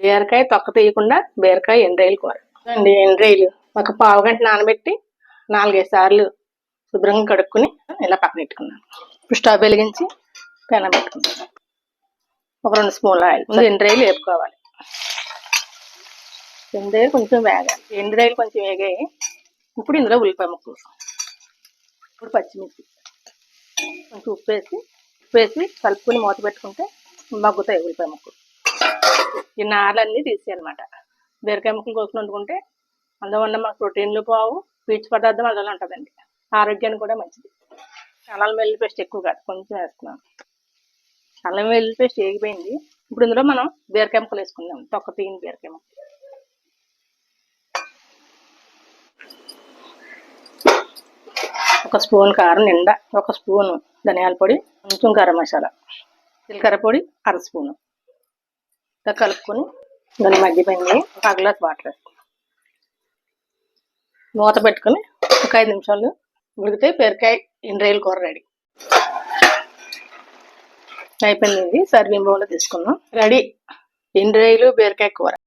బీరకాయ తొక్క తీయకుండా బీరకాయ ఎండ్రాయిలు కూర అండి. ఎండ్రాయిలు ఒక పావు గంట నానబెట్టి 4-5 సార్లు శుభ్రంగా కడుక్కుని ఇలా పక్కన పెట్టుకున్నాను. ఇప్పుడు స్టవ్ వెలిగించి పెనం పెట్టుకున్నాను. ఒక 2 స్పూన్ల ఆయిల్. ముందు ఎండ్రాయిలు వేపుకోవాలి. ఎండ్రాయిలు కొంచెం వేగాలి. ఎండ్రాయిలు కొంచెం వేగాయి. ఇప్పుడు ఇందులో ఉల్లిపాయ ముక్కలు, ఇప్పుడు పచ్చిమిర్చి, కొంచెం ఉప్పు వేసి కలుపుకొని మూత పెట్టుకుంటే మగ్గుతాయి ఉల్లిపాయ ముక్కలు. ఈ నారలన్నీ తీసేయాలన్నమాట. బీరకాయ ముక్కలు కోసుకుని వండుకుంటే అందులో ఉన్న మాకు ప్రోటీన్లు పోవు, పీచు పదార్థం అందులో ఉంటుందండి. ఆరోగ్యానికి కూడా మంచిది. అల్లం వెల్లుల్లి పేస్ట్ ఎక్కువ కాదు, కొంచెం వేస్తున్నాను. అల్లం వెల్లుల్లి పేస్ట్ వేగిపోయింది. ఇప్పుడు ఇందులో మనం బీరకాయ ముక్కలు వేసుకుందాం. తొక్క తీయని బీరకాయ ముక్కలు, ఒక స్పూన్ కారం నిండా, ఒక స్పూను ధనియాల పొడి, కొంచెం గరం మసాలా, జీలకర్ర పొడి 1/2 స్పూను ఇలా కలుపుకొని దాన్ని మగ్గిపోయింది. ఒక 1 గ్లాస్ వాటర్ వేస్తాం. మూత పెట్టుకొని ఒక 5 నిమిషాలు ఉడికితే బీరకాయ ఎండ్రాయిలు కూర రెడీ అయిపోయింది. సర్వింగ్ బౌల్లో తీసుకున్నాం. రెడీ ఎండ్రాయిలు బీరకాయ కూర.